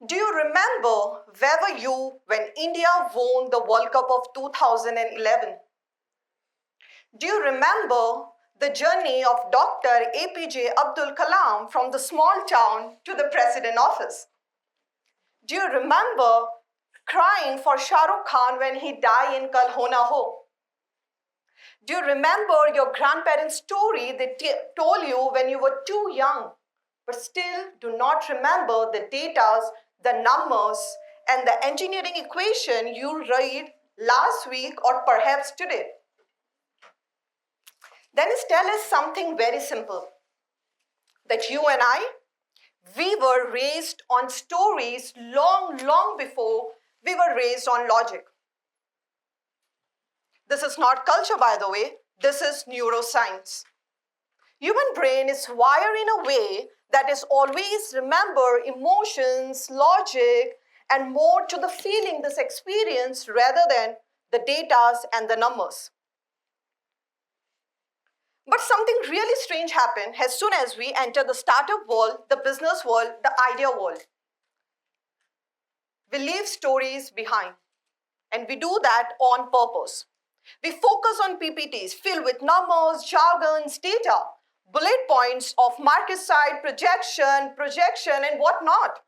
Do you remember where were you when India won the World Cup of 2011? Do you remember the journey of Dr. APJ Abdul Kalam from the small town to the president office? Do you remember crying for Shah Rukh Khan when he died in Kal Ho Na Ho? Do you remember your grandparents' story they told you when you were too young, but still do not remember the data, the numbers, and the engineering equation you read last week or perhaps today? Then tell us something very simple, that you and I, we were raised on stories long before we were raised on logic. This is not culture, by the way. This is neuroscience. Human brain is wired in a way that is always remember emotions, logic, and more to the feeling this experience rather than the data and the numbers. But something really strange happened as soon as we enter the startup world, the business world, the idea world. We leave stories behind, and we do that on purpose. We focus on PPTs filled with numbers, jargons, data, bullet points of market side, projection, and whatnot.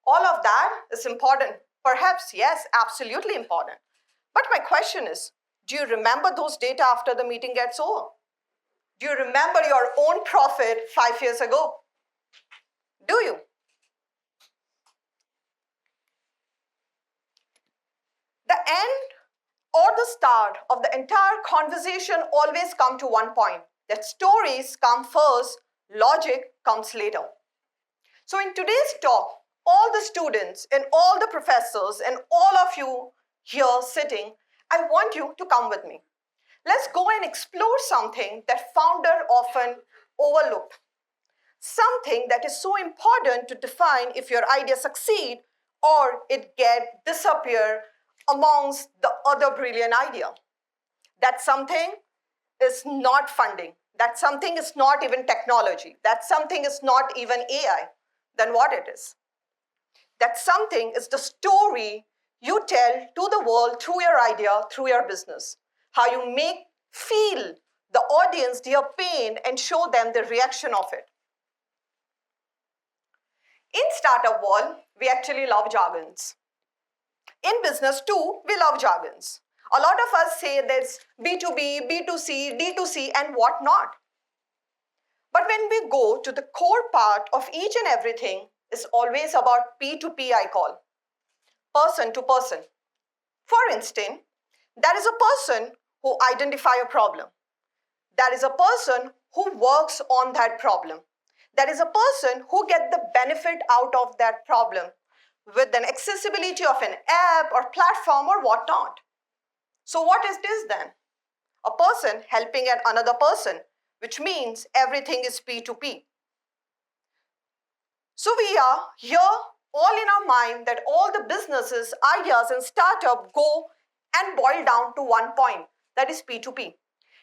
All of that is important. Perhaps, yes, absolutely important. But my question is, do you remember those data after the meeting gets over? Do you remember your own profit 5 years ago? Do you? The end or the start of the entire conversation always come to one point, that stories come first, logic comes later. So in today's talk, all the students and all the professors and all of you here sitting, I want you to come with me. Let's go and explore something that founder often overlooked. Something that is so important to define if your idea succeed or it get disappear amongst the other brilliant idea. That something is not funding. That something is not even technology. That something is not even AI. Then what it is? That something is the story you tell to the world through your idea, through your business. How you make feel the audience their pain and show them the reaction of it. In startup world, we actually love jargons. In business too, we love jargons. A lot of us say there's B2B, B2C, D2C, and whatnot. But when we go to the core part of each and everything, it's always about P2P, I call. Person to person. For instance, there is a person who identifies a problem. There is a person who works on that problem. There is a person who gets the benefit out of that problem with an accessibility of an app or platform or whatnot. So what is this then? A person helping another person, which means everything is P2P. So we are here all in our mind that all the businesses, ideas, and startup go and boil down to one point, that is P2P.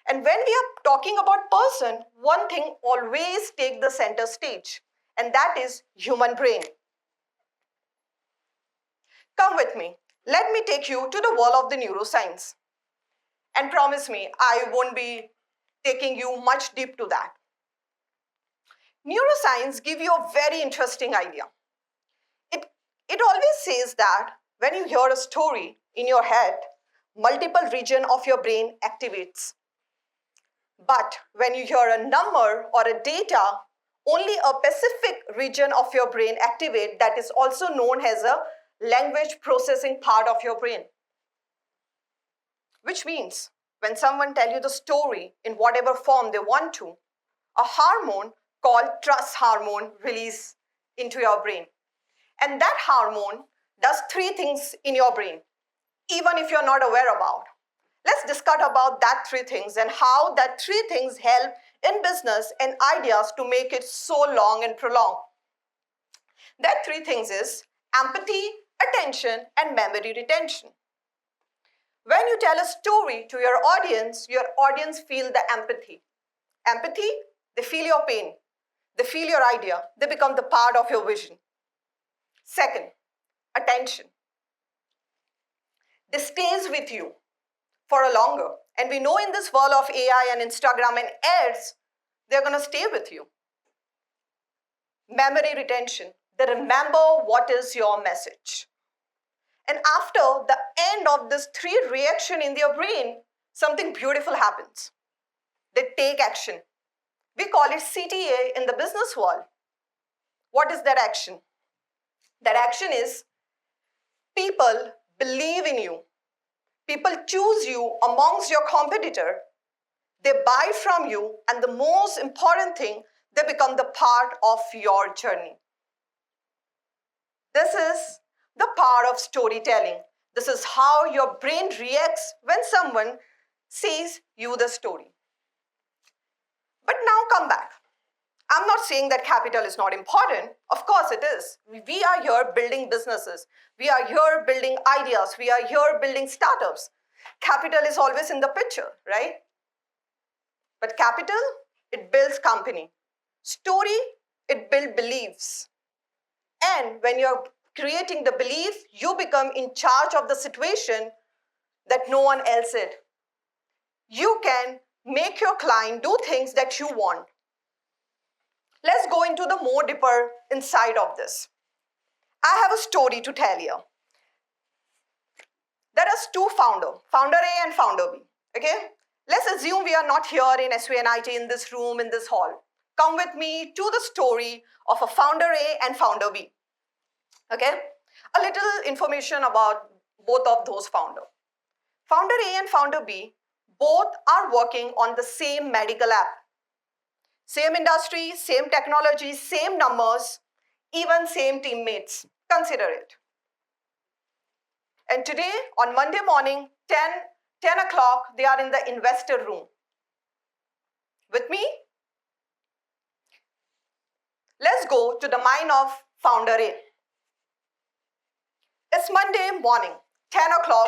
And when we are talking about person, one thing always take the center stage, and that is human brain. Come with me. Let me take you to the world of the neuroscience. And promise me, I won't be taking you much deep to that. Neuroscience gives you a very interesting idea. It always says that when you hear a story in your head, multiple regions of your brain activates. But when you hear a number or a data, only a specific region of your brain activates, that is also known as a language processing part of your brain. Which means when someone tells you the story in whatever form they want to, a hormone called trust hormone release into your brain. And that hormone does 3 things in your brain, even if you're not aware about. Let's discuss about that 3 things and how that 3 things help in business and ideas to make it so long and prolonged. That 3 things is empathy, attention, and memory retention. When you tell a story to your audience feel the empathy. Empathy, they feel your pain. They feel your idea. They become the part of your vision. Second, attention. This stays with you for a longer. And we know in this world of AI and Instagram and ads, they're going to stay with you. Memory retention. They remember what is your message. And after the end of this 3 reaction in their brain, something beautiful happens. They take action. We call it CTA in the business world. What is that action? That action is people believe in you. People choose you amongst your competitor. They buy from you, and the most important thing, they become the part of your journey. This is the power of storytelling. This is how your brain reacts when someone says you the story. But now come back. I'm not saying that capital is not important. Of course it is. We are here building businesses. We are here building ideas. We are here building startups. Capital is always in the picture, right? But capital, it builds company. Story, it builds beliefs. And when you're creating the belief, you become in charge of the situation that no one else did. You can make your client do things that you want. Let's go into the more deeper inside of this. I have a story to tell you. There are 2 founders, founder A and founder B. Okay? Let's assume we are not here in SVNIT in this room, in this hall. Come with me to the story of a founder A and founder B. Okay? A little information about both of those founders. Founder A and founder B both are working on the same medical app. Same industry, same technology, same numbers, even same teammates. Consider it. And today, on Monday morning, 10 o'clock, they are in the investor room. With me? Let's go to the mind of founder A. It's Monday morning, 10 o'clock,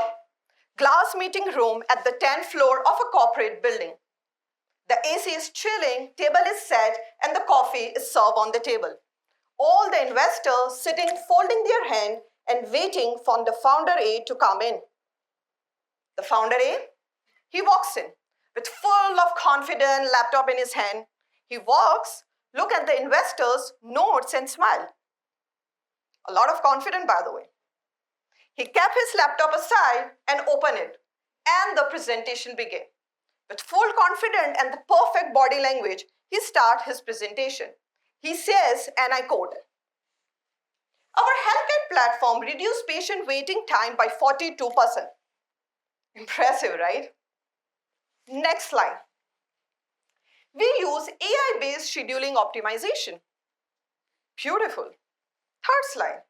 glass meeting room at the 10th floor of a corporate building. The AC is chilling, table is set, and the coffee is served on the table. All the investors sitting, folding their hand and waiting for the founder A to come in. The founder A, he walks in with full of confidence, laptop in his hand. He walks, look at the investors, notes and smile. A lot of confidence, by the way. He kept his laptop aside and opened it, and the presentation began. With full confidence and the perfect body language, he starts his presentation. He says, and I quote, "Our healthcare platform reduced patient waiting time by 42%. Impressive, right? Next slide. We use AI-based scheduling optimization. Beautiful. Third slide.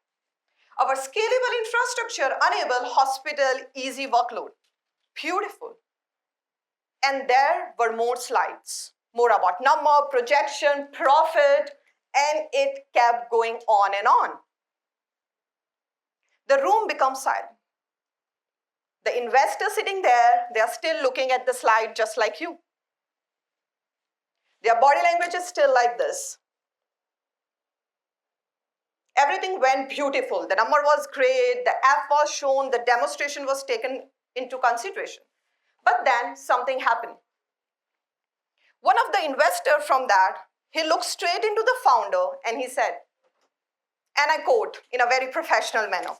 Our scalable infrastructure enable hospital easy workload. Beautiful. And there were more slides, more about number, projection, profit, and it kept going on and on. The room becomes silent. The investors sitting there, they are still looking at the slide just like you. Their body language is still like this. Everything went beautiful. The number was great, the app was shown, the demonstration was taken into consideration. But then something happened. One of the investors from that, he looked straight into the founder and he said, and I quote in a very professional manner,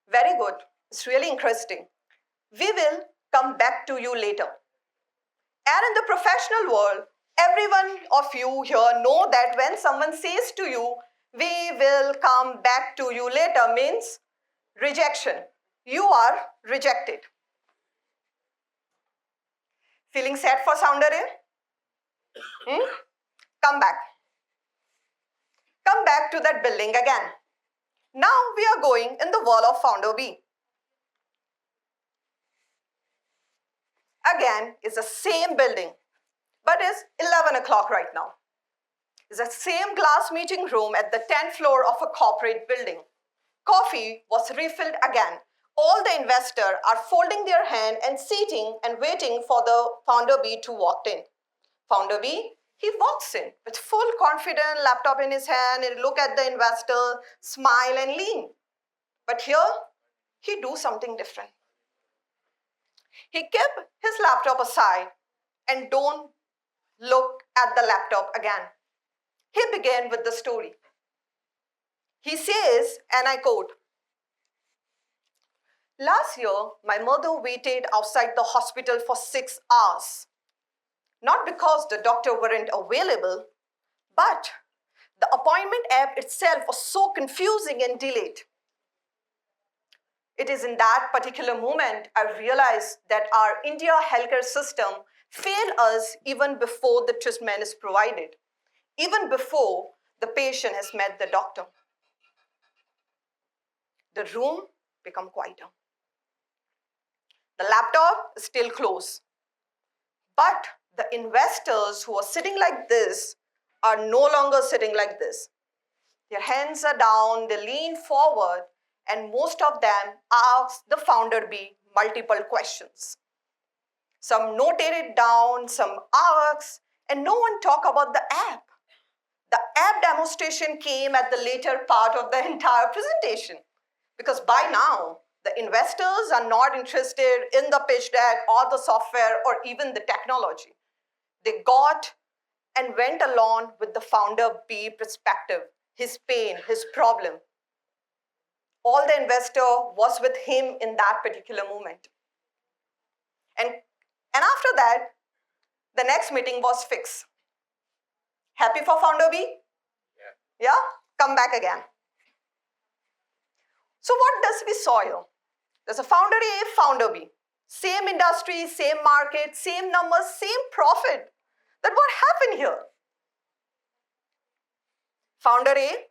"Very good, it's really interesting. We will come back to you later." And in the professional world, everyone of you here know that when someone says to you, "We will come back to you later," means rejection. You are rejected. Feeling sad for founder A? Come back. Come back to that building again. Now we are going in the world of founder B. Again, it's the same building, but it's 11 o'clock right now. It's the same glass meeting room at the 10th floor of a corporate building. Coffee was refilled again. All the investors are folding their hand and sitting and waiting for the founder B to walk in. Founder B, He walks in with full confidence, laptop in his hand, and look at the investor, smile and lean. But here, he do something different. He kept his laptop aside and don't look at the laptop again. He began with the story. He says, and I quote, "Last year, my mother waited outside the hospital for 6 hours. Not because the doctor weren't available, but the appointment app itself was so confusing and delayed. It is in that particular moment I realized that our India healthcare system failed us even before the treatment is provided, even before the patient has met the doctor." The room became quieter. The laptop is still closed. But the investors who are sitting like this are no longer sitting like this. Their hands are down, they lean forward, and most of them ask the founder B multiple questions. Some noted it down, some asked, and no one talk about the app. The app demonstration came at the later part of the entire presentation, because by now, the investors are not interested in the pitch deck or the software or even the technology. They got and went along with the founder B perspective, his pain, his problem. All the investor was with him in that particular moment. And after that, the next meeting was fixed. Happy for founder B? Yeah? Come back again. So what does we saw here? There's a founder A, founder B. Same industry, same market, same numbers, same profit. Then what happened here? Founder A,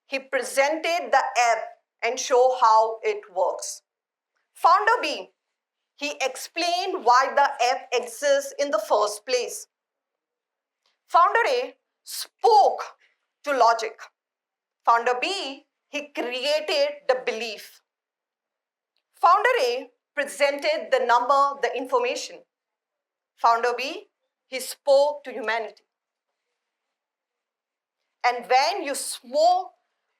he presented the app and show how it works. Founder B, he explained why the app exists in the first place. Founder A spoke to logic. Founder B, he created the belief. Founder A presented the number, the information. Founder B, he spoke to humanity. And when you smoke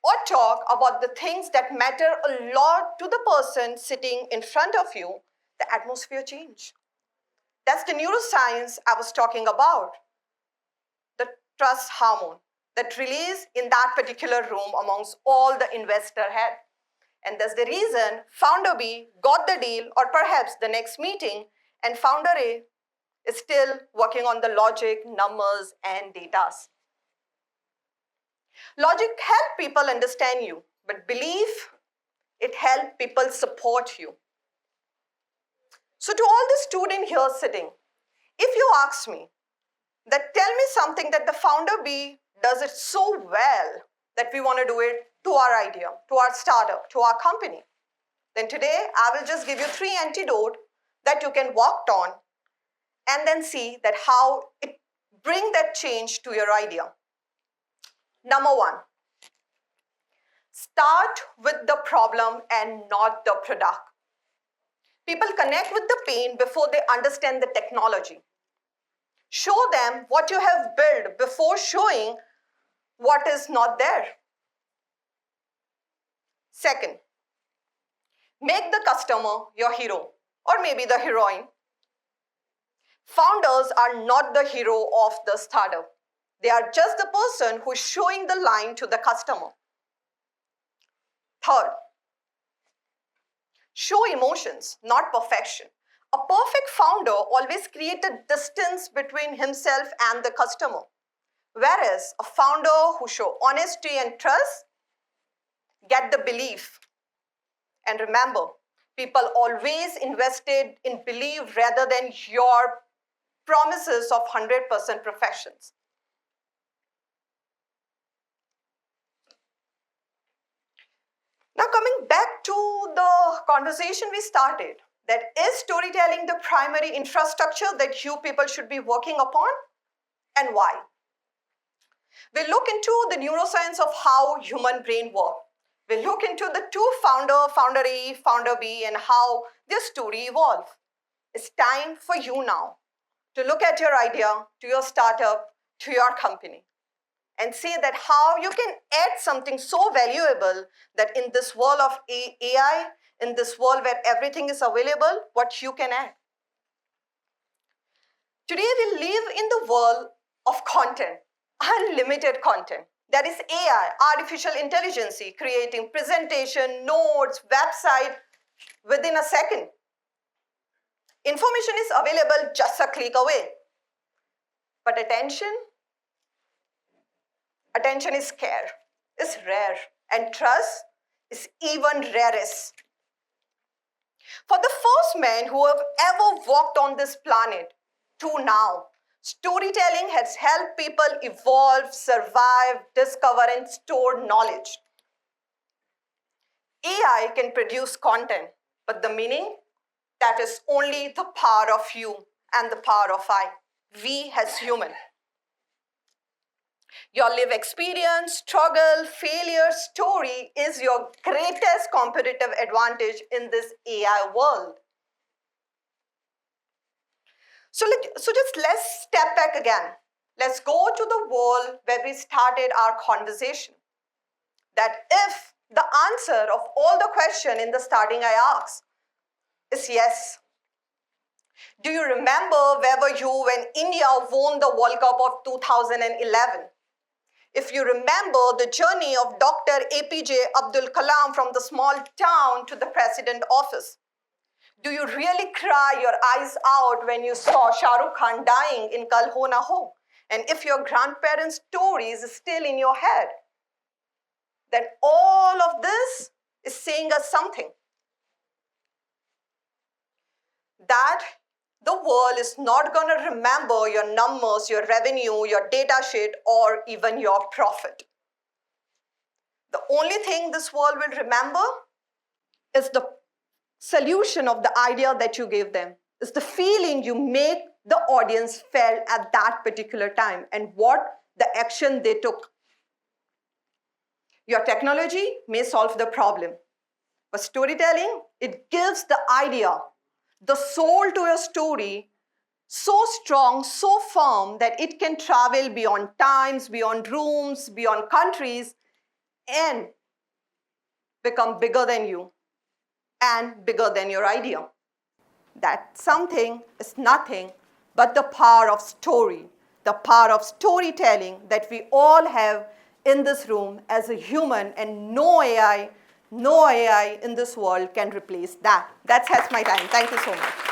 or talk about the things that matter a lot to the person sitting in front of you, the atmosphere changes. That's the neuroscience I was talking about. The trust hormone that released in that particular room amongst all the investor head. And that's the reason founder B got the deal, or perhaps the next meeting, and founder A is still working on the logic, numbers, and data. Logic helps people understand you, but belief, it helps people support you. So to all the students here sitting, if you ask me, that tell me something that the founder B does it so well that we want to do it to our idea, to our startup, to our company, then today I will just give you 3 antidotes that you can work on and then see that how it bring that change to your idea. Number 1, start with the problem and not the product. People connect with the pain before they understand the technology. Show them what you have built before showing what is not there. Second, make the customer your hero or maybe the heroine. Founders are not the hero of the startup. They are just the person who is showing the line to the customer. Third, show emotions, not perfection. A perfect founder always creates a distance between himself and the customer. Whereas a founder who shows honesty and trust get the belief. And remember, people always invested in belief rather than your promises of 100% perfections. Now coming back to the conversation we started, that is storytelling the primary infrastructure that you people should be working upon, and why? We look into the neuroscience of how human brain works. We look into the two founder A, founder B, and how their story evolved. It's time for you now to look at your idea, to your startup, to your company and say that how you can add something so valuable that in this world of AI, in this world where everything is available, what you can add. Today we live in the world of content, unlimited content. That is AI, artificial intelligence, creating presentation, notes, website within a second. Information is available just a click away. But attention is scarce, is rare, and trust is even rarest. For the first man who have ever walked on this planet to now, storytelling has helped people evolve, survive, discover, and store knowledge. AI can produce content, but the meaning, that is only the power of you and the power of I, we as human. Your life experience, struggle, failure, story is your greatest competitive advantage in this AI world. So just let's step back again. Let's go to the world where we started our conversation. That if the answer of all the questions in the starting I asked is yes. Do you remember where were you when India won the World Cup of 2011? If you remember the journey of Dr. APJ Abdul Kalam from the small town to the president office, do you really cry your eyes out when you saw Shah Rukh Khan dying in Kal Ho Na Ho? And if your grandparents' story is still in your head, then all of this is saying us something. That the world is not going to remember your numbers, your revenue, your data sheet, or even your profit. The only thing this world will remember is the solution of the idea that you gave them. It's the feeling you make the audience felt at that particular time and what the action they took. Your technology may solve the problem, but storytelling, it gives the idea, the soul to your story so strong, so firm that it can travel beyond times, beyond rooms, beyond countries, and become bigger than you and bigger than your idea. That something is nothing but the power of story, the power of storytelling that we all have in this room as a human, and no AI in this world can replace that. That's my time. Thank you so much.